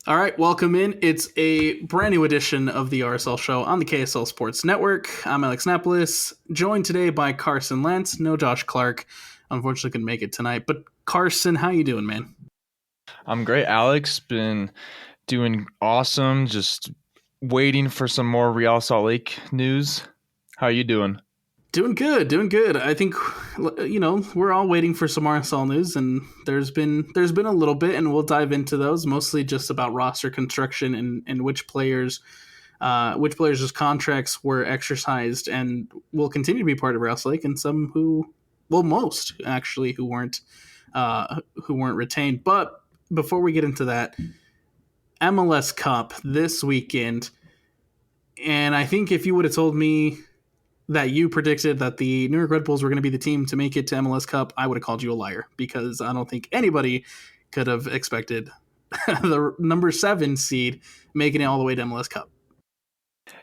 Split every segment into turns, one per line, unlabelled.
All right, welcome in. It's a brand new edition of the RSL Show on the KSL Sports Network. I'm Alex Napolis, joined today by Carson Lentz. No Josh Clark. Unfortunately, couldn't make it tonight. But Carson, how you doing, man?
I'm great, Alex. Been doing awesome. Just waiting for some more Real Salt Lake news. How are you doing?
Doing good, doing good. I think we're all waiting for some RSL news, and there's been a little bit, and we'll dive into those. Mostly just about roster construction and which players' contracts were exercised and will continue to be part of Real Salt Lake, and some most actually who weren't retained. But before we get into that, MLS Cup this weekend, and I think if you would have told me that you predicted that the New York Red Bulls were going to be the team to make it to MLS Cup, I would have called you a liar, because I don't think anybody could have expected the number 7 seed making it all the way to MLS Cup.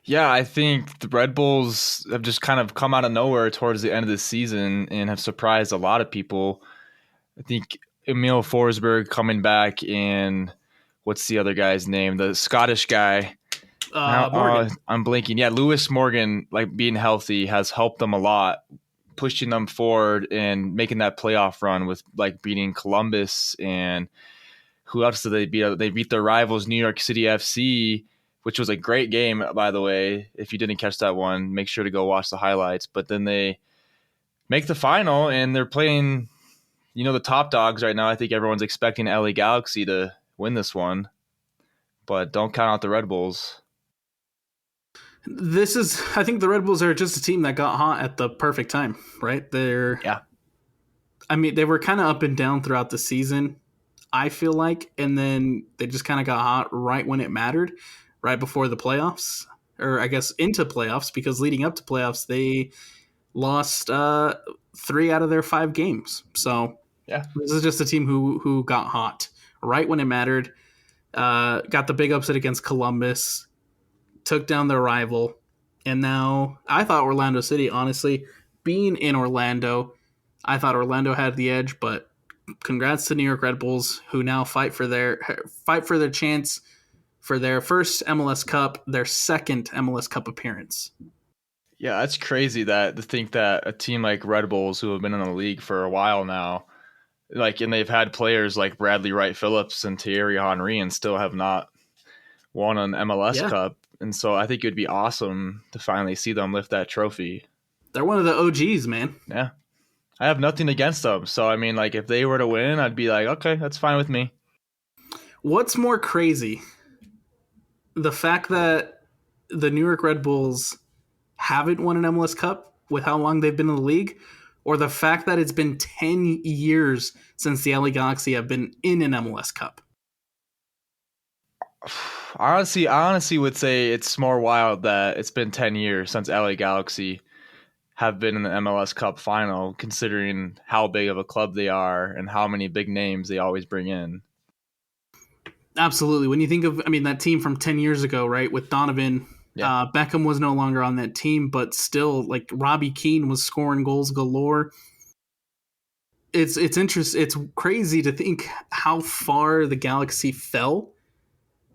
Yeah, I think the Red Bulls have just kind of come out of nowhere towards the end of the season and have surprised a lot of people. I think Emil Forsberg coming back, and what's the other guy's name? The Scottish guy.
Morgan.
I'm blinking. Yeah, Lewis Morgan, like being healthy, has helped them a lot, pushing them forward and making that playoff run with like beating Columbus and who else did they beat? They beat their rivals, New York City FC, which was a great game, by the way. If you didn't catch that one, make sure to go watch the highlights. But then they make the final, and they're playing, the top dogs right now. I think everyone's expecting LA Galaxy to win this one, but don't count out the Red Bulls.
I think the Red Bulls are just a team that got hot at the perfect time, right?
Yeah.
I mean, they were kind of up and down throughout the season, I feel like, and then they just kind of got hot right when it mattered, right before the playoffs, or I guess into playoffs, because leading up to playoffs, they lost 3 out of their 5 games. So
Yeah.
this is just a team who got hot right when it mattered, got the big upset against Columbus, took down their rival, and now I thought Orlando City, honestly, being in Orlando, I thought Orlando had the edge, but congrats to New York Red Bulls, who now fight for their chance for their first MLS Cup, their second MLS Cup appearance.
Yeah, that's crazy to think that a team like Red Bulls, who have been in the league for a while now, and they've had players like Bradley Wright Phillips and Thierry Henry, and still have not won an MLS Cup. And so I think it would be awesome to finally see them lift that trophy.
They're one of the OGs, man.
Yeah. I have nothing against them. So, I mean, like, if they were to win, I'd be like, okay, that's fine with me.
What's more crazy? The fact that the New York Red Bulls haven't won an MLS Cup with how long they've been in the league, or the fact that it's been 10 years since the LA Galaxy have been in an MLS Cup?
I honestly would say it's more wild that it's been 10 years since LA Galaxy have been in the MLS Cup final, considering how big of a club they are and how many big names they always bring in.
Absolutely. When you think of, that team from 10 years ago, right, with Donovan, Beckham was no longer on that team, but still, like, Robbie Keane was scoring goals galore. It's interesting. It's crazy to think how far the Galaxy fell,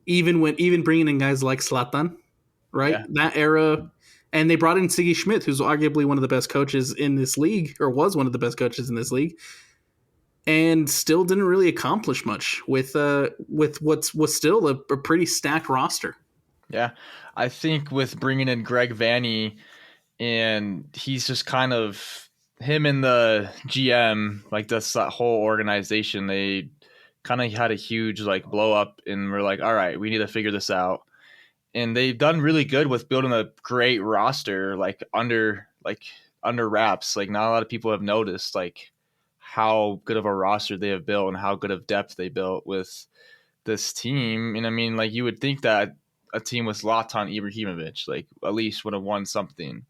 even bringing in guys like Zlatan, right?
Yeah.
That era. And they brought in Siggy Schmidt, who's arguably one of the best coaches in this league, or was one of the best coaches in this league, and still didn't really accomplish much with what was still a pretty stacked roster.
Yeah, I think with bringing in Greg Vanney, and he's just kind of him and the GM, like this whole organization, they kind of had a huge like blow up, and we're like, all right, we need to figure this out. And they've done really good with building a great roster, like under wraps. Like, not a lot of people have noticed like how good of a roster they have built and how good of depth they built with this team. And I mean, like, you would think that a team with Zlatan Ibrahimovic, like, at least would have won something.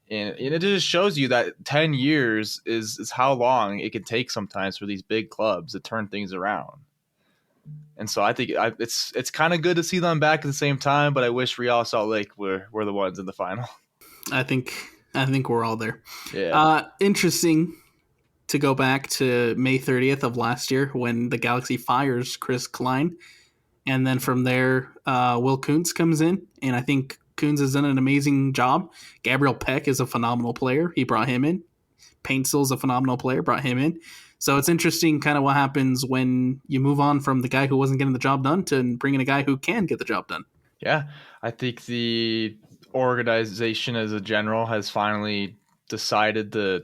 And it just shows you that 10 years is how long it can take sometimes for these big clubs to turn things around. And so I think it's kind of good to see them back at the same time, but I wish Real Salt Lake were the ones in the final.
I think we're all there.
Yeah.
Interesting to go back to May 30th of last year when the Galaxy fires Chris Klein. And then from there, Will Kuntz comes in, and I think Kuntz has done an amazing job. Gabriel Peck is a phenomenal player. He brought him in. Paintsill's a phenomenal player, brought him in. So it's interesting kind of what happens when you move on from the guy who wasn't getting the job done to bringing a guy who can get the job done.
Yeah, I think the organization as a general has finally decided to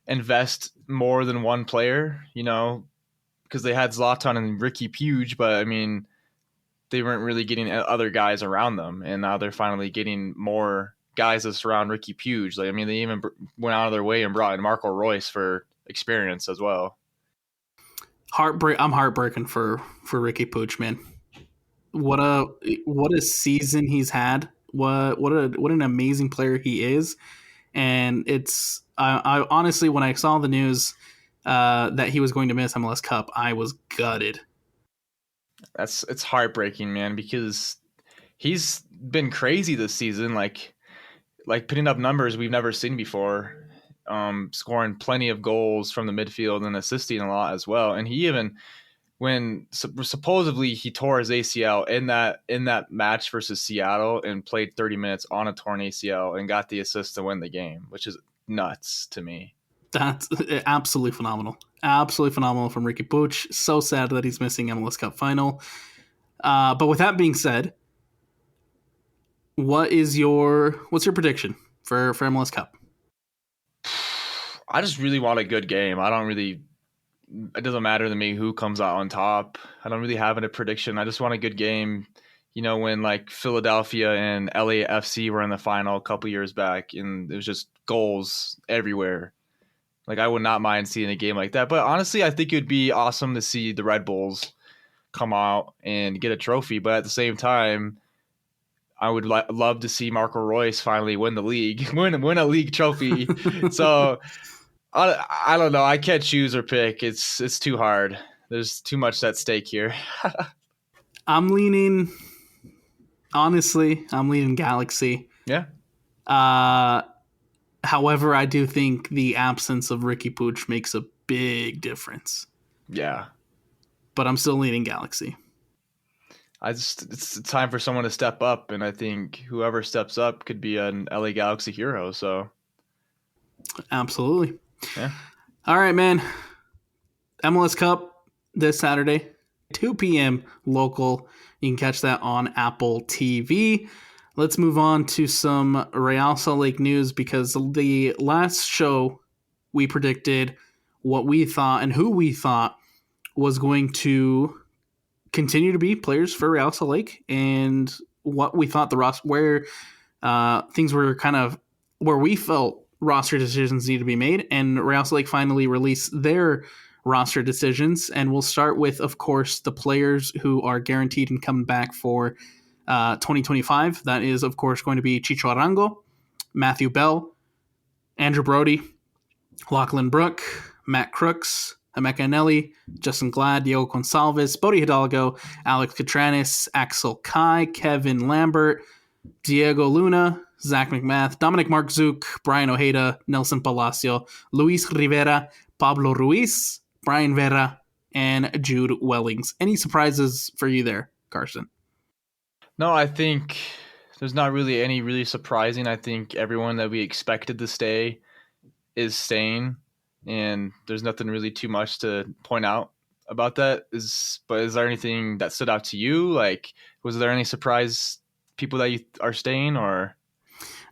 invest more than one player, because they had Zlatan and Ricky Puig, but I mean, they weren't really getting other guys around them, and now they're finally getting more guys that surround Ricky Puig. Like, I mean, they even went out of their way and brought in Marco Royce for experience as well.
I'm heartbroken for Ricky Puig, man. What a season he's had. What an amazing player he is. And it's I honestly, when I saw the news that he was going to miss MLS Cup, I was gutted.
It's heartbreaking, man, because he's been crazy this season, like putting up numbers we've never seen before, scoring plenty of goals from the midfield and assisting a lot as well. And he even, when supposedly he tore his ACL in that match versus Seattle and played 30 minutes on a torn ACL and got the assist to win the game, which is nuts to me.
That's absolutely phenomenal. Absolutely phenomenal from Ricky Puig. So sad that he's missing MLS Cup final. But with that being said, what's your prediction for MLS Cup?
I just really want a good game. It doesn't matter to me who comes out on top. I don't really have a prediction. I just want a good game. When like Philadelphia and LAFC were in the final a couple years back, and it was just goals everywhere. Like, I would not mind seeing a game like that. But honestly, I think it would be awesome to see the Red Bulls come out and get a trophy. But at the same time, I would love to see Marco Royce finally win the league, win a league trophy. So I don't know. I can't choose or pick. It's too hard. There's too much at stake here.
I'm leaning Galaxy.
Yeah.
However, I do think the absence of Ricky Puig makes a big difference.
Yeah.
But I'm still leaning Galaxy.
It's time for someone to step up, and I think whoever steps up could be an LA Galaxy hero. So,
absolutely.
Yeah.
All right, man. MLS Cup this Saturday, 2 p.m. local. You can catch that on Apple TV. Let's move on to some Real Salt Lake news, because the last show we predicted what we thought and who we thought was going to continue to be players for Real Salt Lake, and what we thought the roster, where things were kind of where we felt roster decisions need to be made, and Real Salt Lake finally released their roster decisions. And we'll start with, of course, the players who are guaranteed and coming back for 2025. That is, of course, going to be Chicho Arango, Matthew Bell, Andrew Brody, Lachlan Brook, Matt Crooks, Emeka Anelli, Justin Glad, Diego Gonçalves, Bodie Hidalgo, Alex Catranis, Axel Kai, Kevin Lambert, Diego Luna, Zach McMath, Dominic Markzuk, Brian Ojeda, Nelson Palacio, Luis Rivera, Pablo Ruiz, Brian Vera, and Jude Wellings. Any surprises for you there, Carson?
No, I think there's not really any really surprising. I think everyone that we expected to stay is staying, and there's nothing really too much to point out about that. But is there anything that stood out to you? Like, was there any surprise people that you are staying, or?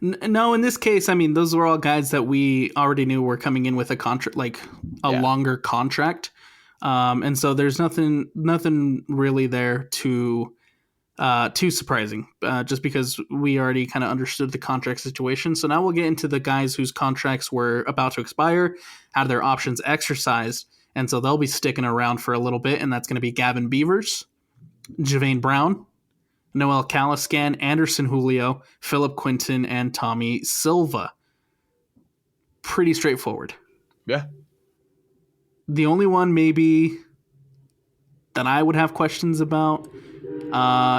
No, in this case, I mean, those were all guys that we already knew were coming in with a contract, like longer contract. And so there's nothing really there too surprising, just because we already kind of understood the contract situation. So now we'll get into the guys whose contracts were about to expire, had their options exercised, and so they'll be sticking around for a little bit, and that's going to be Gavin Beavers, Javane Brown, Noel Caliscan, Anderson Julio, Philip Quinton, and Tommy Silva. Pretty straightforward.
Yeah.
The only one maybe that I would have questions about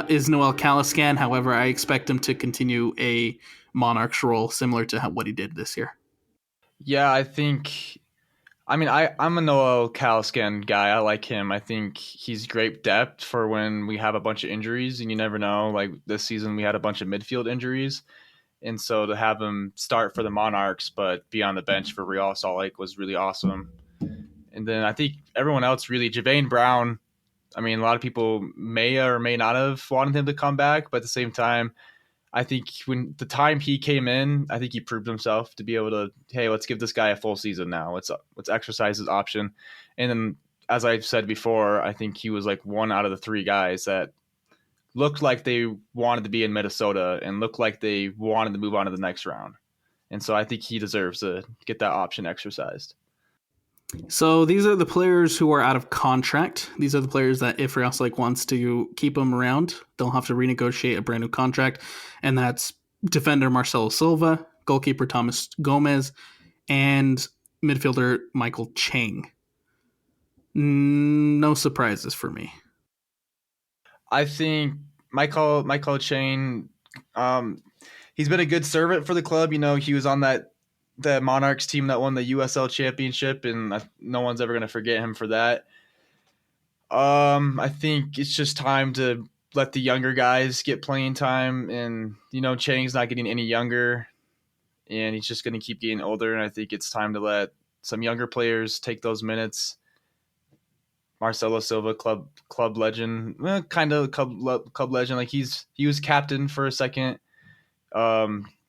is Noel Caliscan. However, I expect him to continue a Monarchs role similar to what he did this year.
Yeah, I think I mean, I'm a Noah Caliscan guy. I like him. I think he's great depth for when we have a bunch of injuries, and you never know. Like this season, we had a bunch of midfield injuries, and so to have him start for the Monarchs but be on the bench for Real Salt Lake was really awesome. And then I think everyone else really, Javane Brown. I mean, a lot of people may or may not have wanted him to come back, but at the same time, I think when the time he came in, I think he proved himself to be able to, hey, let's give this guy a full season now. Let's exercise his option. And then, as I said before, I think he was like one out of the three guys that looked like they wanted to be in Minnesota and looked like they wanted to move on to the next round. And so I think he deserves to get that option exercised.
So these are the players who are out of contract. These are the players that if Real Salt Lake wants to keep them around, they'll have to renegotiate a brand new contract. And that's defender Marcelo Silva, goalkeeper Thomas Gomez, and midfielder Michael Chang. No surprises for me.
I think Michael Chain, he's been a good servant for the club. You know, he was on the Monarchs team that won the USL championship, and no one's ever going to forget him for that. I think it's just time to let the younger guys get playing time, and you know, Chang's not getting any younger, and he's just going to keep getting older. And I think it's time to let some younger players take those minutes. Marcelo Silva, club legend, kind of club legend. Like he was captain for a second.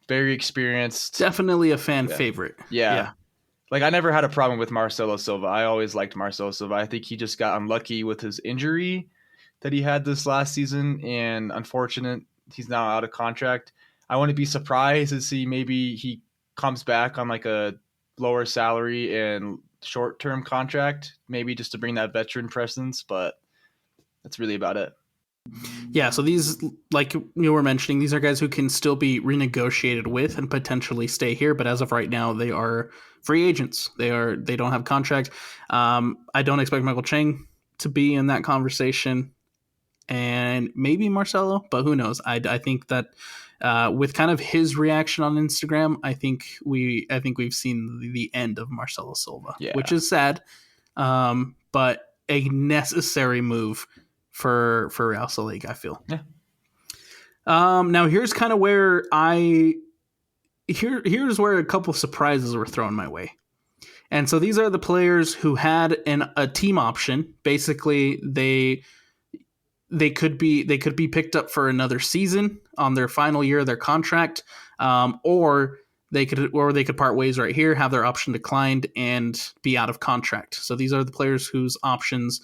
Very experienced.
Definitely a fan favorite.
Yeah. Like I never had a problem with Marcelo Silva. I always liked Marcelo Silva. I think he just got unlucky with his injury that he had this last season, and unfortunate he's now out of contract. I wouldn't be surprised to see maybe he comes back on like a lower salary and short-term contract, maybe just to bring that veteran presence, but that's really about it.
Yeah, so these, like you were mentioning, these are guys who can still be renegotiated with and potentially stay here, but as of right now, they are free agents. They don't have contract. I don't expect Michael Chang to be in that conversation, and maybe Marcelo, but who knows? I think that with kind of his reaction on Instagram, I think we've seen the end of Marcelo Silva, which is sad, but a necessary move for Real Salt Lake, I feel.
Yeah.
Now here's kind of where here's where a couple surprises were thrown my way. And so these are the players who had a team option. Basically, they could be picked up for another season on their final year of their contract, or they could part ways right here, have their option declined, and be out of contract. So these are the players whose options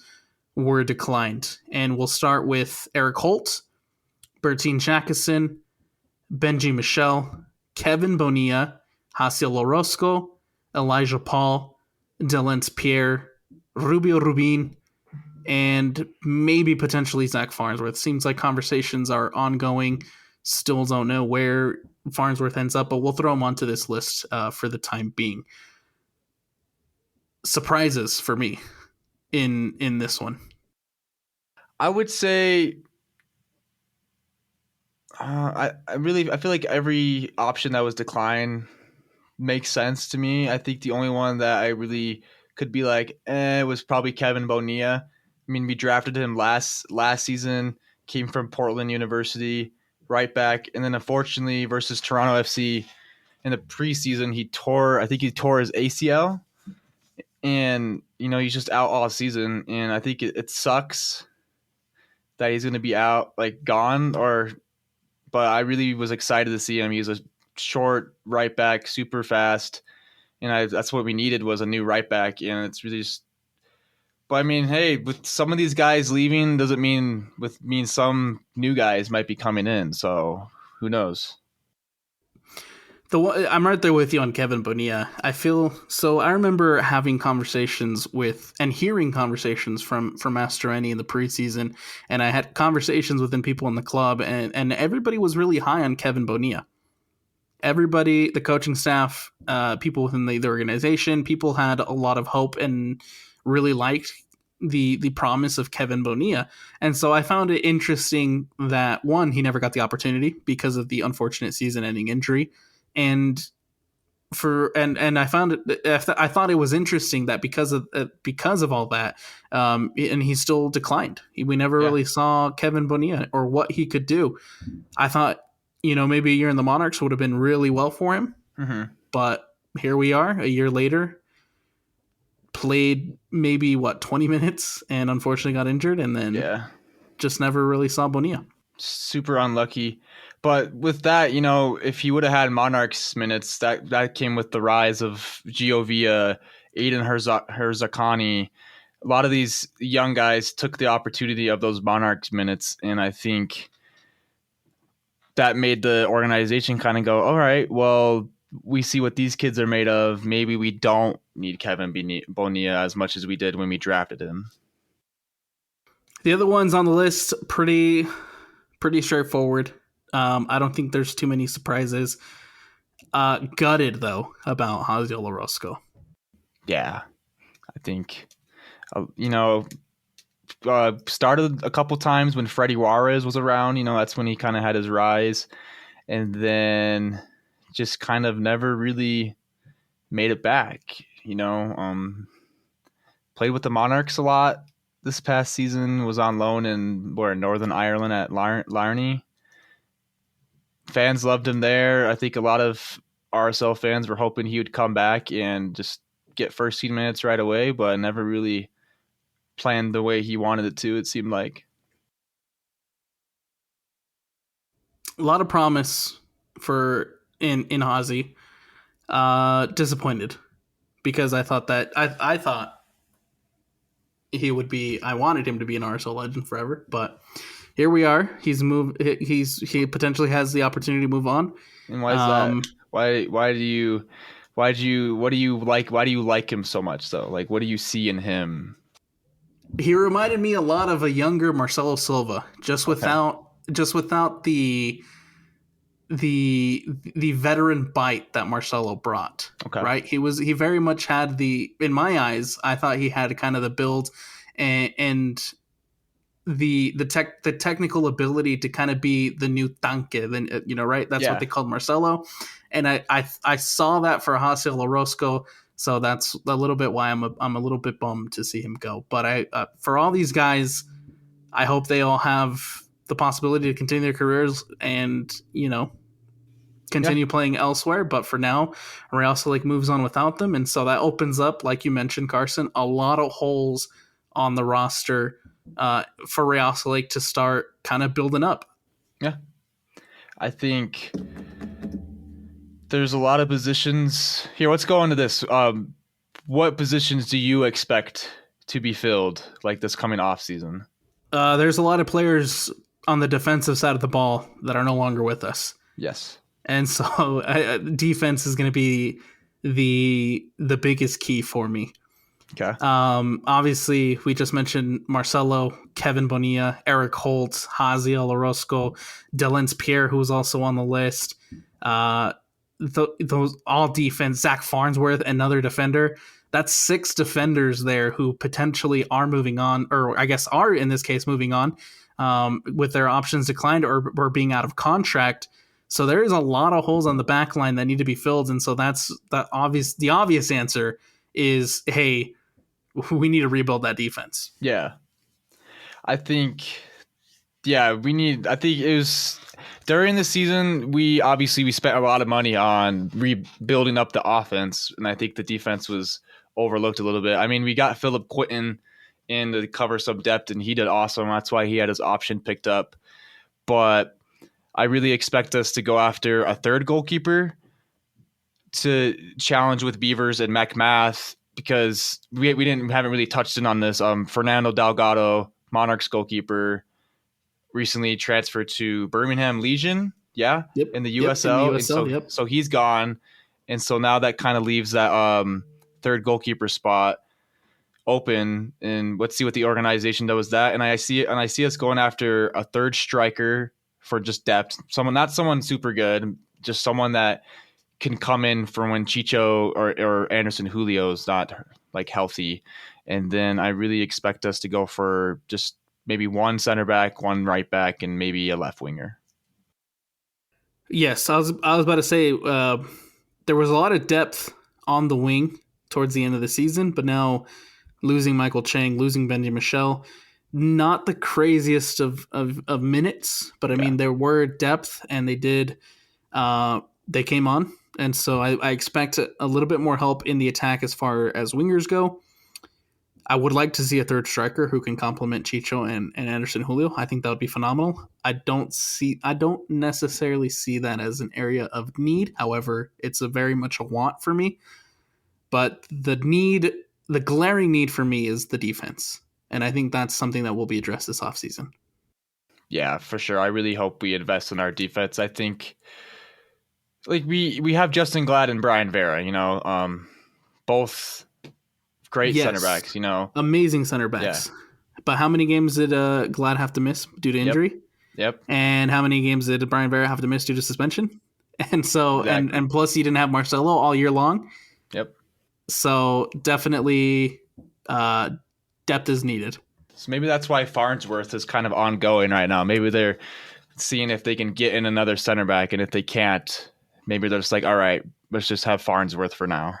were declined. And we'll start with Eric Holt, Bertine Jacqueson, Benji Michel, Kevin Bonilla, Hasiel Orozco, Elijah Paul, Delence Pierre, Rubio Rubin, and maybe potentially Zach Farnsworth. Seems like conversations are ongoing. Still don't know where Farnsworth ends up, but we'll throw him onto this list for the time being. Surprises for me in this one.
I would say I feel like every option that was declined makes sense to me. I think the only one that I really could be like, was probably Kevin Bonilla. I mean, we drafted him last season, came from Portland University, right back, and then unfortunately versus Toronto FC in the preseason, he tore his ACL, and you know he's just out all season, and I think it sucks that he's going to be out, like gone, but I really was excited to see him. He's a short right back, super fast, and that's what we needed was a new right back, and it's really just. But I mean, hey, with some of these guys leaving, doesn't mean some new guys might be coming in. So who knows?
I'm right there with you on Kevin Bonilla. I remember having conversations with and hearing conversations from Mastroeni in the preseason, and I had conversations within people in the club, and everybody was really high on Kevin Bonilla. Everybody, the coaching staff, people within the organization, people had a lot of hope and really liked the promise of Kevin Bonilla. And so I found it interesting that, one, he never got the opportunity because of the unfortunate season-ending injury. And and I found it. I thought it was interesting that because of all that, and he still declined. We never
Yeah.
really saw Kevin Bonilla or what he could do. I thought, maybe a year in the Monarchs would have been really well for him,
Mm-hmm.
but here we are, a year later. Played maybe 20 minutes, and unfortunately got injured, and then
Yeah.
just never really saw Bonilla.
Super unlucky. But with that, if he would have had Monarchs minutes, that came with the rise of Gio Villa, Aiden Herzakani. A lot of these young guys took the opportunity of those Monarchs minutes, and I think that made the organization kind of go, all right, well, we see what these kids are made of. Maybe we don't need Kevin Bonilla as much as we did when we drafted him.
The other ones on the list, pretty straightforward. I don't think there's too many surprises. Gutted though about Jaziel Orozco.
Yeah, I think started a couple times when Freddie Juarez was around. That's when he kind of had his rise, and then just kind of never really made it back. Played with the Monarchs a lot this past season. Was on loan in Northern Ireland at Larney. Fans loved him there. I think a lot of RSL fans were hoping he would come back and just get first team minutes right away, but never really planned the way he wanted it to, it seemed like.
A lot of promise for in Hazi. Disappointed because I thought that I thought he would be. I wanted him to be an RSL legend forever, but here we are. He potentially has the opportunity to move on.
And why is that? Why do you what do you like? Why do you like him so much though? Like, what do you see in him?
He reminded me a lot of a younger Marcelo Silva,
Okay.
just without the veteran bite that Marcelo brought.
Okay.
Right? He very much had in my eyes, I thought he had kind of the build and the technical ability to kind of be the new tanque, then right? That's what
Yeah.
they called Marcelo, and I saw that for Jaziel Orozco, so that's a little bit why I'm a little bit bummed to see him go. But for all these guys, I hope they all have the possibility to continue their careers and
Yeah.
continue playing elsewhere. But for now, Real Salt Lake moves on without them, and so that opens up, like you mentioned, Carson, a lot of holes on the roster for Real Salt Lake to start kind of building up.
Yeah. I think there's a lot of positions here. Let's go into this. What positions do you expect to be filled like this coming off season?
There's a lot of players on the defensive side of the ball that are no longer with us.
Yes.
And so defense is going to be the biggest key for me.
Okay.
Obviously, we just mentioned Marcelo, Kevin Bonilla, Eric Holtz, Jaziel Orozco, Delens Pierre, who was also on the list. Those all defense. Zach Farnsworth, another defender. That's 6 defenders there who potentially are moving on, or I guess are in this case moving on, with their options declined or being out of contract. So there is a lot of holes on the back line that need to be filled, and so that's the obvious answer is, hey, we need to rebuild that defense.
Yeah. I think I think it was during the season we spent a lot of money on rebuilding up the offense, and I think the defense was overlooked a little bit. I mean, we got Philip Quinton in to cover some depth, and he did awesome. That's why he had his option picked up. But I really expect us to go after a third goalkeeper to challenge with Beavers and McMath, because we haven't really touched in on this. Fernando Delgado, Monarchs goalkeeper, recently transferred to Birmingham Legion,
Yep.
in the
In
USL,
the USL,
and
yep.
so he's gone, and so now that kind of leaves that third goalkeeper spot open, and let's see what the organization does with that. And I see us going after a third striker for just depth, not someone super good, just someone that can come in for when Chicho or Anderson Julio's not like healthy. And then I really expect us to go for just maybe one center back, one right back, and maybe a left winger.
Yes, I was about to say there was a lot of depth on the wing towards the end of the season, but now losing Michael Chang, losing Benji Michel, not the craziest of minutes, but I mean, there were depth and they came on. And so I expect a little bit more help in the attack as far as wingers go. I would like to see a third striker who can complement Chicho and Anderson Julio. I think that would be phenomenal. I don't necessarily see that as an area of need. However, it's a very much a want for me. But the glaring need for me is the defense. And I think that's something that will be addressed this offseason.
Yeah, for sure. I really hope we invest in our defense. I think like we have Justin Glad and Brian Vera, both great center backs,
Amazing center backs. Yeah. But how many games did Glad have to miss due to injury?
Yep.
And how many games did Brian Vera have to miss due to suspension? And so exactly. and plus he didn't have Marcelo all year long.
Yep.
So definitely depth is needed.
So maybe that's why Farnsworth is kind of ongoing right now. Maybe they're seeing if they can get in another center back, and if they can't, maybe they're just like, all right, let's just have Farnsworth for now.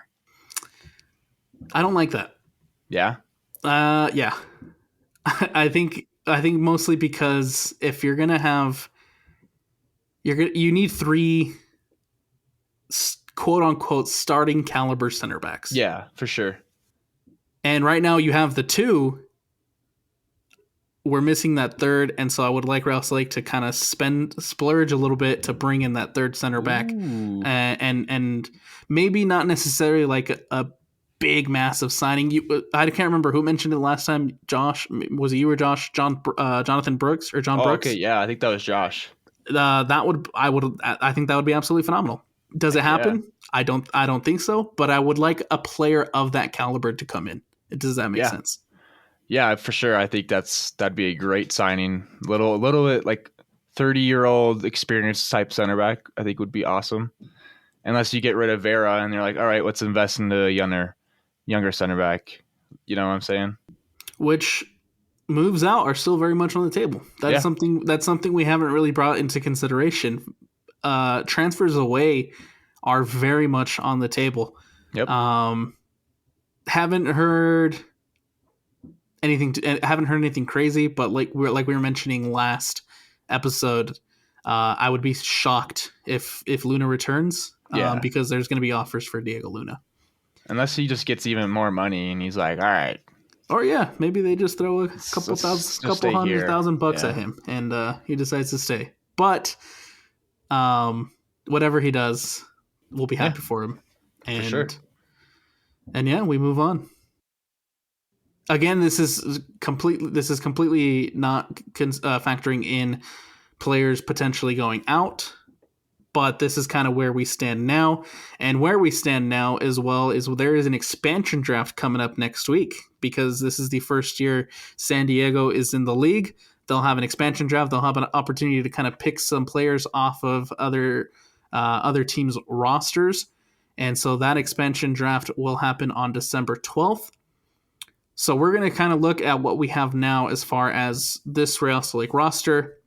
I don't like that.
Yeah?
Yeah. I think mostly because if you're going to have you need 3 quote unquote starting caliber center backs.
Yeah, for sure.
And right now you have the 2. We're missing that third, and so I would like Rouse Lake to kind of splurge a little bit to bring in that third center back, and maybe not necessarily like a big massive signing. I can't remember who mentioned it last time. Josh, was it you or Josh? Jonathan Brooks or John Brooks?
Okay, yeah, I think that was Josh.
I think that would be absolutely phenomenal. Does it happen? Yeah. I don't think so, but I would like a player of that caliber to come in. Does that make sense?
Yeah, for sure. I think that'd be a great signing. Little bit like 30-year-old experienced type center back, I think would be awesome. Unless you get rid of Vera and you're like, all right, let's invest into a younger center back. You know what I'm saying?
Which moves out are still very much on the table. That's something we haven't really brought into consideration. Transfers away are very much on the table.
Yep.
Haven't heard anything crazy, but like we were mentioning last episode, I would be shocked if Luna returns, because there's going to be offers for Diego Luna.
Unless he just gets even more money and he's like, all right.
Or maybe they just throw a couple $100,000 at him and he decides to stay. But whatever he does, we'll be happy for him. And,
for sure.
And we move on. Again, this is completely not factoring in players potentially going out, but this is kind of where we stand now. And where we stand now as well is there is an expansion draft coming up next week, because this is the first year San Diego is in the league. They'll have an expansion draft. They'll have an opportunity to kind of pick some players off of other teams' rosters. And so that expansion draft will happen on December 12th. So we're going to kind of look at what we have now as far as this Real Salt Lake roster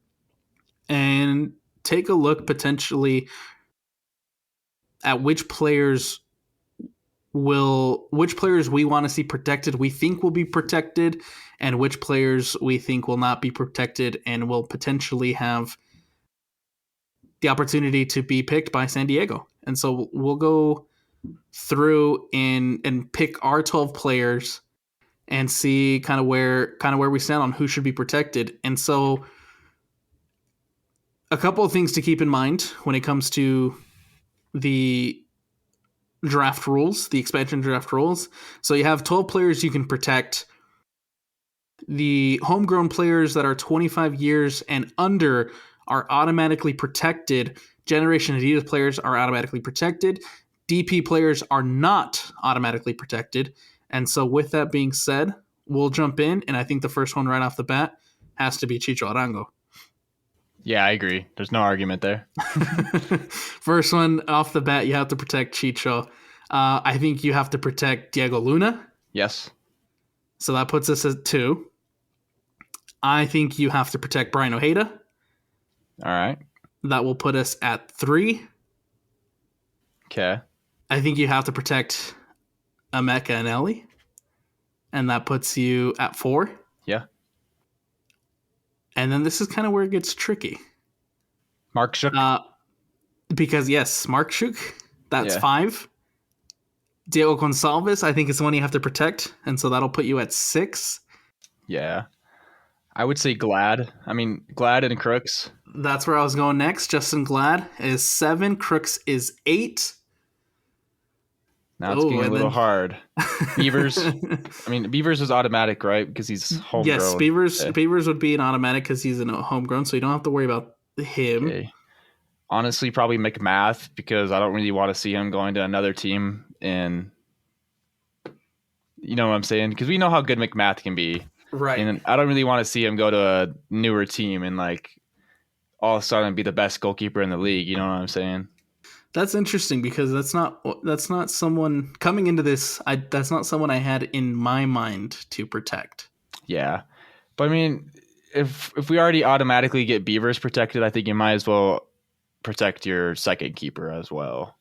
and take a look potentially at which players we want to see protected, we think will be protected, and which players we think will not be protected and will potentially have the opportunity to be picked by San Diego. And so we'll go through and pick our 12 players and see kind of where we stand on who should be protected. And so a couple of things to keep in mind when it comes to the draft rules, the expansion draft rules. So you have 12 players you can protect. The homegrown players that are 25 years and under are automatically protected. Generation Adidas players are automatically protected. DP players are not automatically protected. And so with that being said, we'll jump in, and I think the first one right off the bat has to be Chicho Arango.
Yeah, I agree. There's no argument there.
First one off the bat, you have to protect Chicho. I think you have to protect Diego Luna.
Yes.
So that puts us at 2. I think you have to protect Brian Ojeda.
All right.
That will put us at 3.
Okay.
I think you have to protect Emeka and Ellie, and that puts you at 4.
Yeah.
And then this is kind of where it gets tricky.
Mark Shook.
Because, yes, Mark Schuch, that's
Yeah.
5. Diego Gonçalves, I think, is the one you have to protect, and so that'll put you at 6.
Yeah. I would say Glad. I mean, Glad and Crooks.
That's where I was going next. Justin Glad is 7. Crooks is 8.
Now it's getting a little hard. Beavers. I mean, Beavers is automatic, right? Because he's homegrown.
Yes, Beavers would be an automatic because he's homegrown, so you don't have to worry about him.
Okay. Honestly, probably McMath, because I don't really want to see him going to another team. And you know what I'm saying? Because we know how good McMath can be.
Right.
And I don't really want to see him go to a newer team and like all of a sudden be the best goalkeeper in the league. You know what I'm saying?
That's interesting because that's not someone coming into this. That's not someone I had in my mind to protect.
Yeah, but I mean, if we already automatically get Beavers protected, I think you might as well protect your second keeper as well.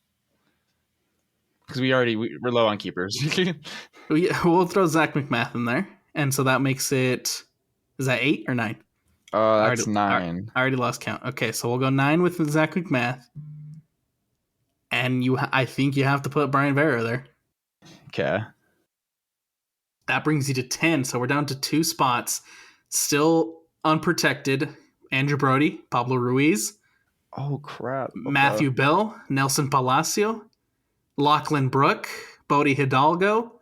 Because we're low on keepers.
We'll throw Zach McMath in there, and so that makes it. Is that 8 or 9?
That's 9.
I already lost count. Okay, so we'll go 9 with Zach McMath. And I think you have to put Brian Vera there.
Okay.
That brings you to 10. So we're down to 2 spots. Still unprotected. Andrew Brody, Pablo Ruiz.
Oh, crap. Okay.
Matthew Bell, Nelson Palacio, Lachlan Brook, Bodie Hidalgo.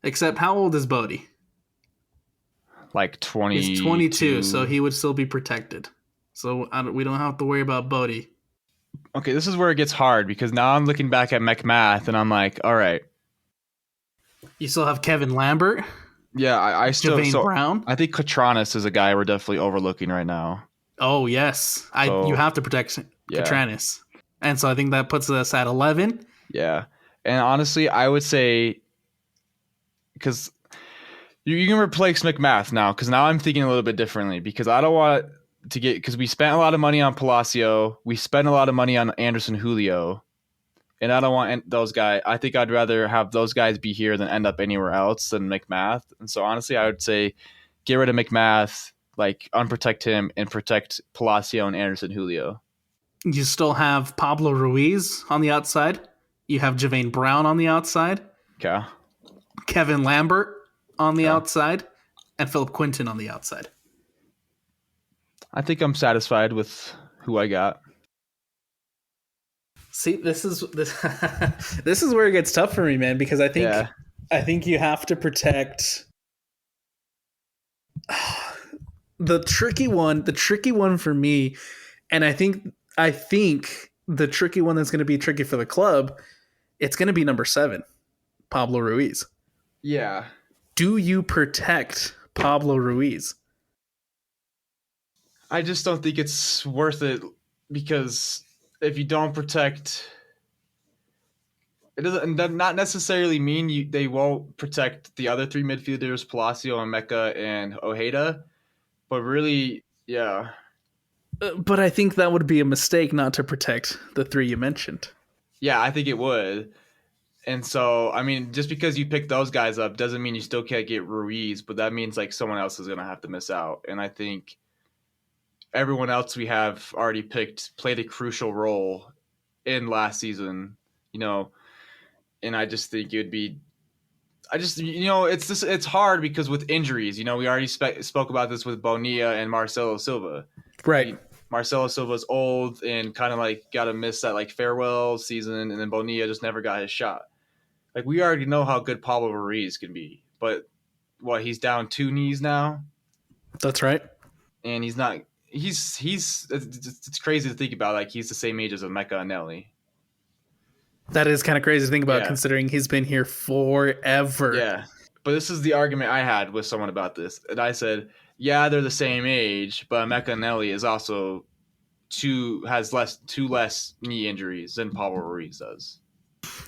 Except how old is Bodie?
Like 20.
He's 22, so he would still be protected. So we don't have to worry about Bodie.
Okay, this is where it gets hard because now I'm looking back at McMath and I'm like, all right.
You still have Kevin Lambert.
Yeah, I still.
Javane Brown.
I think Katranis is a guy we're definitely overlooking right now.
Oh yes, you have to protect Katranis, and so I think that puts us at 11.
Yeah, and honestly, I would say because you can replace McMath now because now I'm thinking a little bit differently because I don't want to get because we spent a lot of money on Palacio, we spent a lot of money on Anderson Julio, and I don't want those guys. I think I'd rather have those guys be here than end up anywhere else than McMath. And so honestly, I would say get rid of McMath, like unprotect him and protect Palacio and Anderson Julio.
You still have Pablo Ruiz on the outside. You have Javane Brown on the outside.
Okay.
Kevin Lambert on the outside, and Philip Quinton on the outside.
I think I'm satisfied with who I got.
See, this is where it gets tough for me, man, because I think you have to protect the tricky one for me, and I think the tricky one that's going to be tricky for the club, it's going to be number 7, Pablo Ruiz.
Yeah.
Do you protect Pablo Ruiz?
I just don't think it's worth it because if you don't protect, it doesn't not necessarily mean they won't protect the other 3 midfielders, Palacio, Emeka, and Ojeda, but really, yeah.
But I think that would be a mistake not to protect the 3 you mentioned.
Yeah, I think it would. And so, I mean, just because you pick those guys up doesn't mean you still can't get Ruiz, but that means like someone else is going to have to miss out. And I think everyone else we have already picked played a crucial role in last season, you know, and I just think it would be, it's hard because with injuries, you know, we already spoke about this with Bonilla and Marcelo Silva.
Right.
I mean, Marcelo Silva's old and kind of like got to miss that like farewell season, and then Bonilla just never got his shot. Like we already know how good Pablo Ruiz can be, but he's down 2 knees now.
That's right.
And he's not. It's crazy to think about. Like he's the same age as Emeka and Nelly.
That is kind of crazy to think about, considering he's been here forever.
Yeah, but this is the argument I had with someone about this, and I said, yeah, they're the same age, but Emeka and Nelly is also two less knee injuries than Pablo Ruiz does.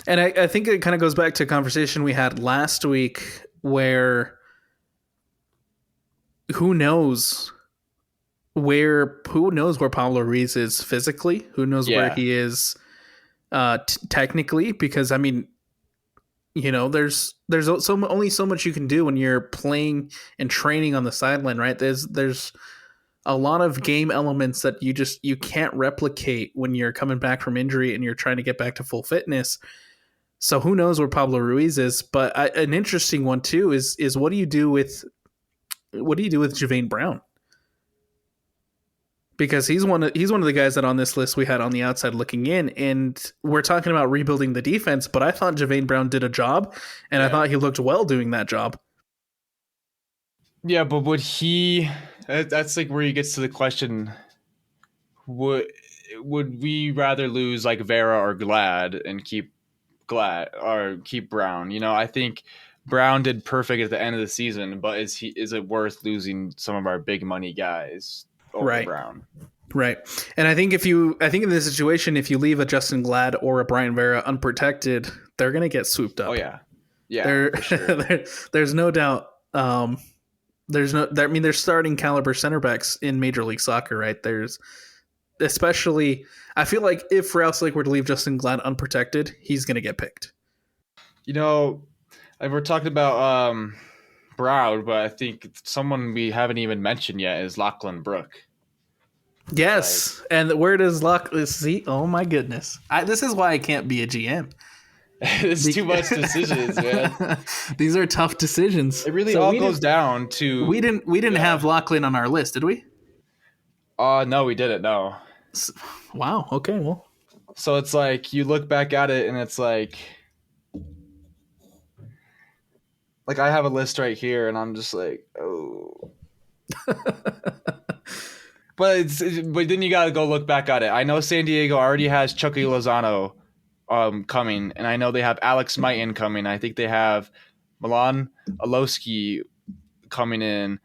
And I think it kind of goes back to a conversation we had last week where who knows where Pablo Ruiz is physically? Who knows where he is technically, because I mean, there's only so much you can do when you're playing and training on the sideline, right? There's a lot of game elements that you can't replicate when you're coming back from injury and you're trying to get back to full fitness. So who knows where Pablo Ruiz is? But an interesting one too is what do you do with Javane Brown? Because he's one of the guys that on this list we had on the outside looking in, and we're talking about rebuilding the defense. But I thought Javane Brown did a job, and I thought he looked well doing that job.
Yeah, but would he? That's like where he gets to the question: would we rather lose like Vera or Glad and keep Brown? I think Brown did perfect at the end of the season, but is it worth losing some of our big money guys over Brown?
Right. And I think in this situation, if you leave a Justin Glad or a Brian Vera unprotected, they're going to get swooped up.
Oh yeah. Yeah.
Sure. There's no doubt. There's starting caliber center backs in Major League Soccer, right? Especially, I feel like if Real Salt Lake were to leave Justin Glad unprotected, he's going to get picked.
We're talking about Brown, but I think someone we haven't even mentioned yet is Lachlan Brook.
Yes, and where does see? Oh my goodness! This is why I can't be a GM.
It's too much decisions, man.
These are tough decisions.
It really all goes down to
we didn't have Lachlan on our list, did we?
No, we didn't. No.
Wow. Okay. Well.
So it's like you look back at it, and it's like I have a list right here, and I'm just like, oh. But then you got to go look back at it. I know San Diego already has Chucky Lozano coming, and I know they have Alex Mighton coming. I think they have Milan Alowski coming in,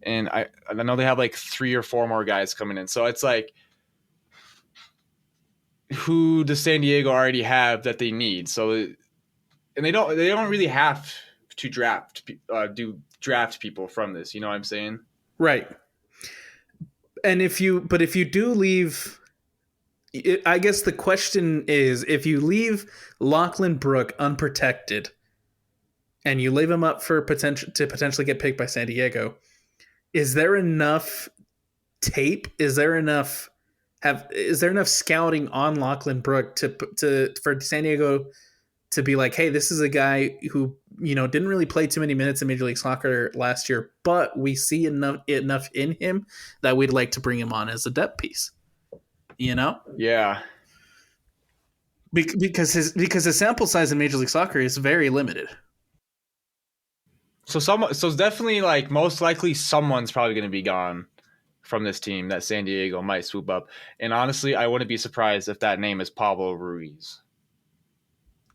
and I know they have like 3 or 4 more guys coming in. So it's like, who does San Diego already have that they need? So, and they don't really have to draft people from this. You know what I'm saying?
Right. And if you do leave, I guess the question is, if you leave Lachlan Brook unprotected and you leave him up for potentially get picked by San Diego, is there enough tape? Is there enough scouting on Lachlan Brook for San Diego to be like, hey, this is a guy who didn't really play too many minutes in Major League Soccer last year, but we see enough in him that we'd like to bring him on as a depth piece.
Yeah.
Because his sample size in Major League Soccer is very limited.
So definitely, like, most likely someone's probably going to be gone from this team that San Diego might swoop up. And honestly, I wouldn't be surprised if that name is Pablo Ruiz.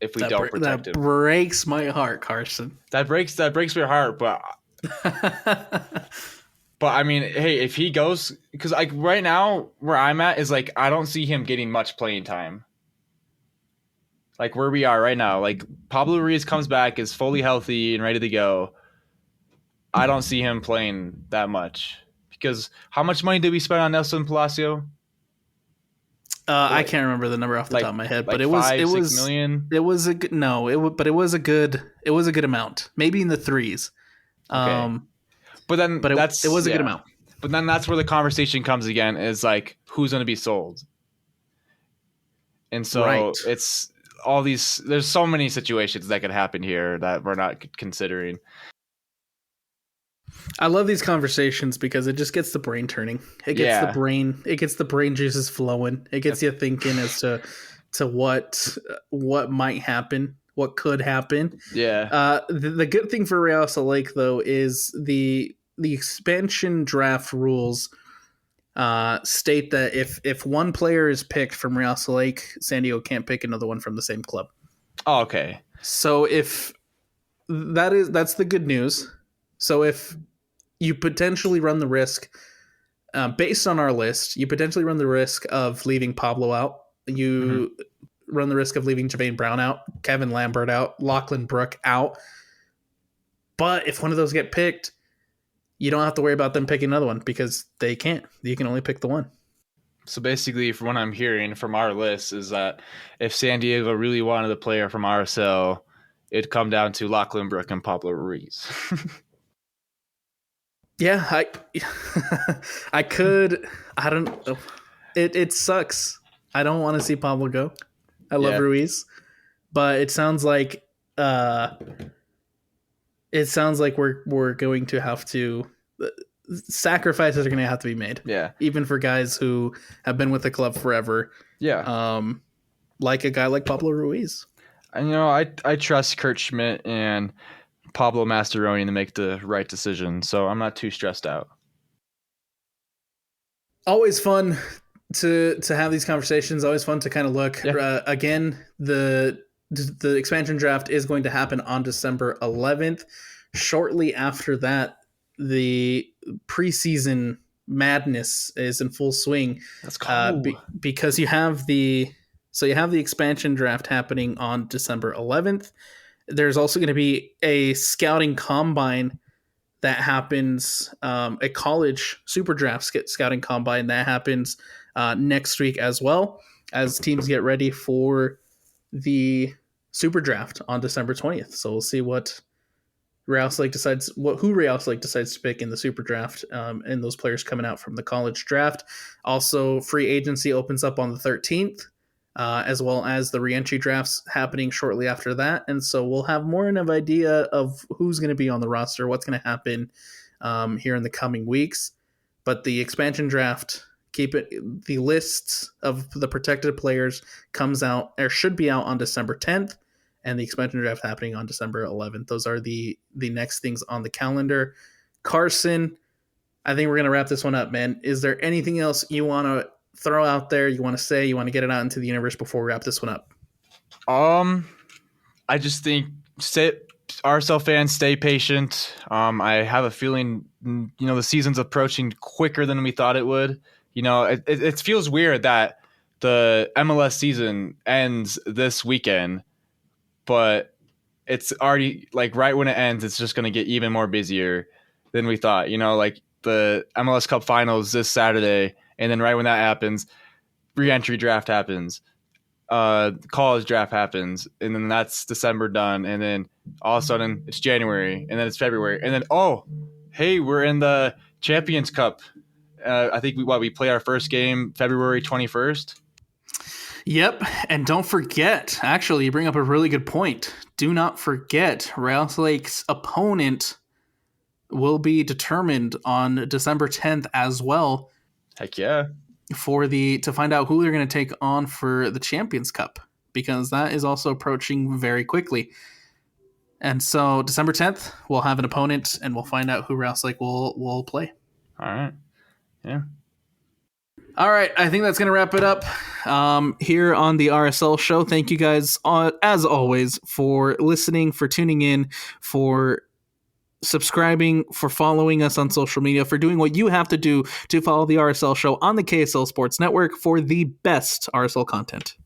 If we don't protect him.
That breaks my heart, Carson.
That breaks my heart, but but I mean, hey, if he goes, because like right now where I'm at is like I don't see him getting much playing time. Like where we are right now, like Pablo Ruiz comes back, is fully healthy and ready to go. I don't see him playing that much because how much money did we spend on Nelson Palacio?
I can't remember the number off the top of my head, but it was
6 million.
It was a good a good amount, maybe in the threes.
Okay. It
was a good amount.
But then that's where the conversation comes again, is like who's going to be sold. And so it's all these. There's so many situations that could happen here that we're not considering.
I love these conversations because it just gets the brain turning. It gets the brain juices flowing. It gets you thinking as to what might happen, what could happen.
Yeah.
The good thing for Real Salt Lake though is the expansion draft rules state that if one player is picked from Real Salt Lake, San Diego can't pick another one from the same club.
Oh, okay.
So if that's the good news. So if you potentially run the risk, based on our list, you potentially run the risk of leaving Pablo out. You run the risk of leaving Javane Brown out, Kevin Lambert out, Lachlan Brook out. But if one of those get picked, you don't have to worry about them picking another one because they can't. You can only pick the one.
So basically, from what I'm hearing from our list, is that if San Diego really wanted a player from RSL, it'd come down to Lachlan Brook and Pablo Ruiz.
Yeah, I could. I don't know. It sucks. I don't want to see Pablo go. I love
Yeah.
Ruiz, but it sounds like we're going to have to sacrifices are going to have to be made.
Yeah.
Even for guys who have been with the club forever.
Yeah.
Like a guy like Pablo Ruiz.
And I trust Kurt Schmidt and Pablo Mastroeni to make the right decision, so I'm not too stressed out.
Always fun to have these conversations. Always fun to kind of look.
Yeah.
Again, the expansion draft is going to happen on December 11th. Shortly after that, the preseason madness is in full swing.
That's cool.
Because you have the expansion draft happening on December 11th. There's also going to be a scouting combine that happens, a college super draft scouting combine that happens next week, as well as teams get ready for the super draft on December 20th. So we'll see what Real Salt Lake decides, who Real Salt Lake decides to pick in the super draft, and those players coming out from the college draft. Also, free agency opens up on the 13th. As well as the reentry drafts happening shortly after that. And so we'll have more of an idea of who's going to be on the roster, what's going to happen here in the coming weeks. But the expansion draft, the lists of the protected players comes out, or should be out, on December 10th, and the expansion draft happening on December 11th. Those are the next things on the calendar. Carson, I think we're going to wrap this one up, man. Is there anything else you want to throw out there, you want to say, you want to get it out into the universe before we wrap this one up?
I just think RSL fans, stay patient. I have a feeling, the season's approaching quicker than we thought it would. It feels weird that the MLS season ends this weekend, but it's already, like, right when it ends, it's just going to get even more busier than we thought. Like the MLS Cup Finals this Saturday, and then right when that happens, re-entry draft happens, college draft happens, and then that's December done, and then all of a sudden it's January, and then it's February, and then hey, we're in the Champions Cup. I think we play our first game February 21st.
Yep, and don't forget, actually, you bring up a really good point. Do not forget, Real Salt Lake's opponent will be determined on December 10th as well.
Heck yeah.
To find out who they're going to take on for the Champions Cup, because that is also approaching very quickly. And so December 10th, we'll have an opponent, and we'll find out who Real Salt Lake will play.
All right. Yeah.
All right, I think that's going to wrap it up here on the RSL Show. Thank you guys, as always, for listening, for tuning in, for subscribing, for following us on social media, for doing what you have to do to follow the RSL Show on the KSL Sports Network for the best RSL content.